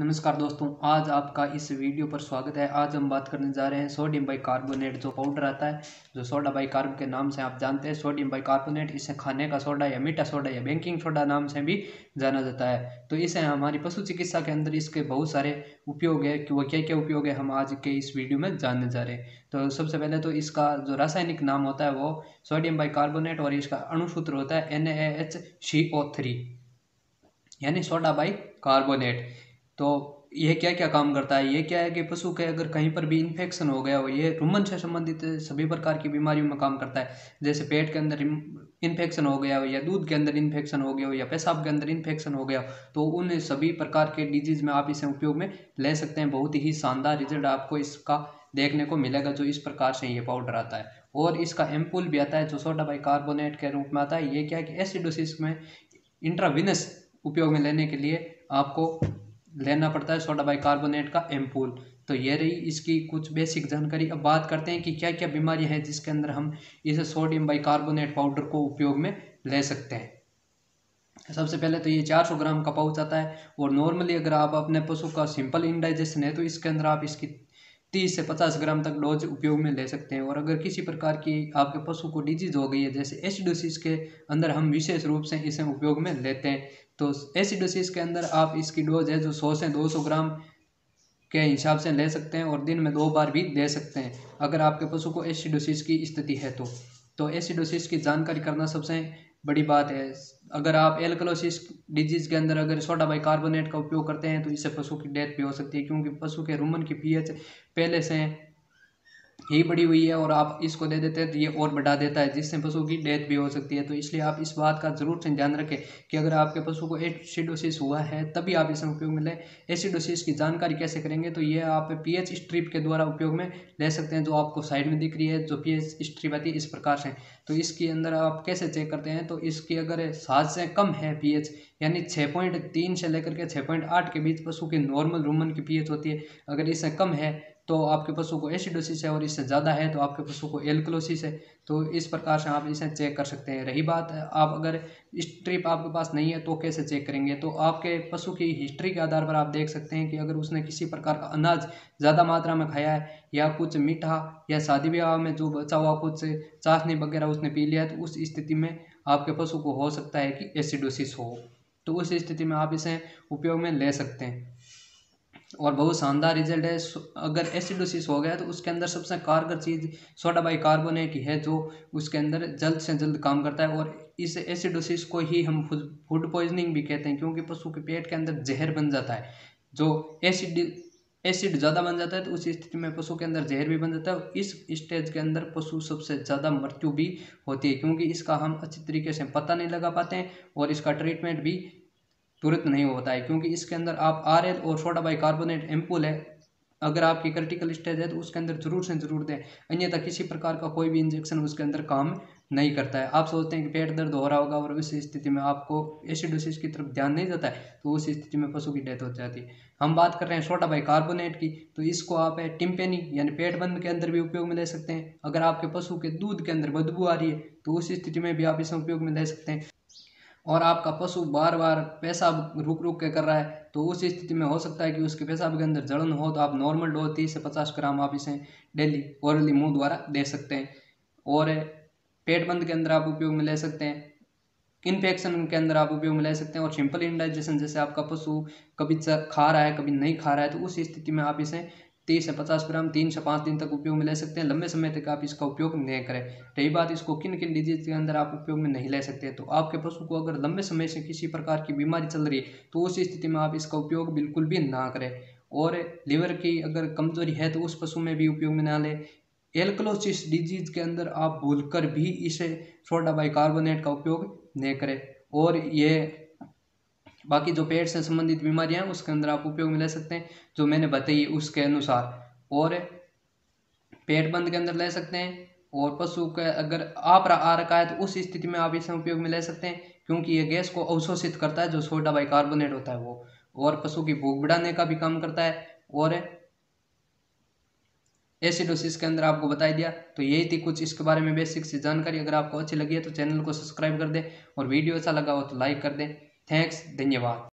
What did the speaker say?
नमस्कार दोस्तों, आज आपका इस वीडियो पर स्वागत है। आज हम बात करने जा रहे हैं सोडियम बाइकार्बोनेट जो पाउडर आता है, जो सोडा बाइकार्ब के नाम से आप जानते हैं। सोडियम बाइकार्बोनेट, इसे खाने का सोडा या मीठा सोडा या बेकिंग सोडा नाम से भी जाना जाता है। तो इसे हमारी पशु चिकित्सा के अंदर इसके बहुत सारे उपयोग है कि वो क्या क्या उपयोग है, हम आज के इस वीडियो में जानने जा रहे हैं। तो सबसे पहले तो इसका जो रासायनिक नाम होता है वो सोडियम बाइकार्बोनेट और इसका अणुसूत्र होता है NaHCO3 यानी सोडा बाइकार्बोनेट। तो ये क्या क्या काम करता है, ये क्या है कि पशु के अगर कहीं पर भी इन्फेक्शन हो गया हो, ये रुमन से संबंधित सभी प्रकार की बीमारियों में काम करता है। जैसे पेट के अंदर इन्फेक्शन हो गया हो, या दूध के अंदर इन्फेक्शन हो गया हो, या पेशाब के अंदर इन्फेक्शन हो गया हो, तो उन सभी प्रकार के डिजीज में आप इसे उपयोग में ले सकते हैं। बहुत ही शानदार रिजल्ट आपको इसका देखने को मिलेगा जो इस प्रकार से ये पाउडर आता है। और इसका एम्पूल भी आता है जो सोडा बाइकार्बोनेट के रूप में आता है। ये क्या है कि एसिडोसिस में इंट्राविनस उपयोग में लेने के लिए आपको लेना पड़ता है सोडा बाइकार्बोनेट का एम्पूल। तो ये रही इसकी कुछ बेसिक जानकारी। अब बात करते हैं कि क्या क्या बीमारियां हैं जिसके अंदर हम इस सोडियम बाइकार्बोनेट पाउडर को उपयोग में ले सकते हैं। सबसे पहले तो ये 400 ग्राम का पाउच आता है, और नॉर्मली अगर आप अपने पशु का सिंपल इंडाइजेशन है तो इसके अंदर आप इसकी 30 से 50 ग्राम तक डोज उपयोग में ले सकते हैं। और अगर किसी प्रकार की आपके पशु को डिजीज हो गई है, जैसे एसिडोसिस के अंदर हम विशेष रूप से इसे उपयोग में लेते हैं। तो एसिडोसिस के अंदर आप इसकी डोज है जो 100 से 200 ग्राम के हिसाब से ले सकते हैं, और दिन में 2 बार भी दे सकते हैं अगर आपके पशु को एसिडोसिस की स्थिति है तो एसिडोसिस की जानकारी करना सबसे बड़ी बात है। अगर आप एल्कलोसिस डिजीज के अंदर अगर सोडा बाइकार्बोनेट का उपयोग करते हैं तो इससे पशु की डेथ भी हो सकती है, क्योंकि पशु के रुमन की पीएच पहले से ही बढ़ी हुई है, और आप इसको दे देते हैं तो ये और बढ़ा देता है, जिससे पशु की डेथ भी हो सकती है। तो इसलिए आप इस बात का जरूर से ध्यान रखें कि अगर आपके पशु को एसिडोसिस हुआ है तभी आप इसे उपयोग में लें। एसिडोसिस की जानकारी कैसे करेंगे, तो ये आप पीएच स्ट्रिप के द्वारा उपयोग में ले सकते हैं, जो आपको साइड में दिख रही है जो पीएच स्ट्रिप आती है इस प्रकार से। तो इसके अंदर आप कैसे चेक करते हैं, तो इसकी अगर 7 से कम है पीएच, यानी 6.3 से लेकर के 6.8 के बीच पशु की नॉर्मल रुमन की पीएच होती है, अगर इससे कम है तो आपके पशु को एसिडोसिस है, और इससे ज़्यादा है तो आपके पशु को एल्कलोसिस है। तो इस प्रकार से आप इसे चेक कर सकते हैं। रही बात आप अगर स्ट्रिप आपके पास नहीं है तो कैसे चेक करेंगे, तो आपके पशु की हिस्ट्री के आधार पर आप देख सकते हैं कि अगर उसने किसी प्रकार का अनाज ज़्यादा मात्रा में खाया है, या कुछ मीठा, या शादी ब्याह में जो बचा हुआ कुछ चाशनी वगैरह उसने पी लिया है, तो उस स्थिति में आपके पशु को हो सकता है कि एसिडोसिस हो। तो उस स्थिति में आप इसे उपयोग में ले सकते हैं, और बहुत शानदार रिजल्ट है। अगर एसिडोसिस हो गया तो उसके अंदर सबसे कारगर चीज़ सोडा बाइकार्बोनेट ही है, जो उसके अंदर जल्द से जल्द काम करता है। और इस एसिडोसिस को ही हम फूड पॉइजनिंग भी कहते हैं, क्योंकि पशु के पेट के अंदर जहर बन जाता है। जो एसिड ज़्यादा बन जाता है तो उस स्थिति में पशु के अंदर जहर भी बन जाता है। इस स्टेज के अंदर पशु सबसे ज़्यादा मृत्यु भी होती है, क्योंकि इसका हम अच्छी तरीके से पता नहीं लगा पाते हैं, और इसका ट्रीटमेंट भी तुरंत नहीं होता है, क्योंकि इसके अंदर आप RL और सोडा बाइकार्बोनेट एम्पूल है, अगर आपकी क्रिटिकल स्टेज है तो उसके अंदर जरूर से जरूर दें, अन्यथा किसी प्रकार का कोई भी इंजेक्शन उसके अंदर काम नहीं करता है। आप सोचते हैं कि पेट दर्द हो रहा होगा और उस स्थिति में आपको एसिडोसिस की तरफ ध्यान नहीं जाता है, तो उस स्थिति में पशु की डेथ हो जाती है। हम बात कर रहे हैं सोडा बाइकार्बोनेट की, तो इसको आप टिम्पेनी यानी पेट बंद के अंदर भी उपयोग में ले सकते हैं। अगर आपके पशु के दूध के अंदर बदबू आ रही है तो उस स्थिति में भी आप इसे उपयोग में ले सकते हैं। और आपका पशु बार बार पेशाब रुक रुक के कर रहा है, तो उस स्थिति में हो सकता है कि उसके पेशाब के अंदर जलन हो, तो आप नॉर्मल डोज 30 से 50 ग्राम आप इसे डेली ओरली मुंह द्वारा दे सकते हैं। और पेट बंद के अंदर आप उपयोग में ले सकते हैं, इन्फेक्शन के अंदर आप उपयोग में ले सकते हैं, और सिंपल इंडाइजेशन जैसे आपका पशु कभी खा रहा है कभी नहीं खा रहा है, तो उस स्थिति में आप इसे 30 से 50 ग्राम 3 से 5 दिन तक उपयोग में ले सकते हैं। लंबे समय तक आप इसका उपयोग नहीं करें। रही बात इसको किन किन डिजीज के अंदर आप उपयोग में नहीं ले सकते, तो आपके पशु को अगर लंबे समय से किसी प्रकार की बीमारी चल रही है तो उस स्थिति में आप इसका उपयोग बिल्कुल भी ना करें। और लीवर की अगर कमजोरी है तो उस पशु में भी उपयोग में ना लें। एल्कलोसिस डिजीज के अंदर आप भूलकर भी इसे सोडा बाइकार्बोनेट का उपयोग नहीं करें। और ये बाकी जो पेट से संबंधित बीमारियां हैं उसके अंदर आप उपयोग में ले सकते हैं जो मैंने बताई उसके अनुसार, और पेट बंद के अंदर ले सकते हैं। और पशु का अगर आप आ रखा है तो उस स्थिति में आप इसे उपयोग में ले सकते हैं, क्योंकि ये गैस को अवशोषित करता है जो सोडा बाइकार्बोनेट होता है वो, और पशु की भूख बढ़ाने का भी काम करता है। और एसिडोसिस के अंदर आपको बताई दिया। तो यही थी कुछ इसके बारे में बेसिक सी जानकारी। अगर आपको अच्छी लगी है तो चैनल को सब्सक्राइब कर दें, और वीडियो अच्छा लगा हो तो लाइक कर दें। थैंक्स, धन्यवाद।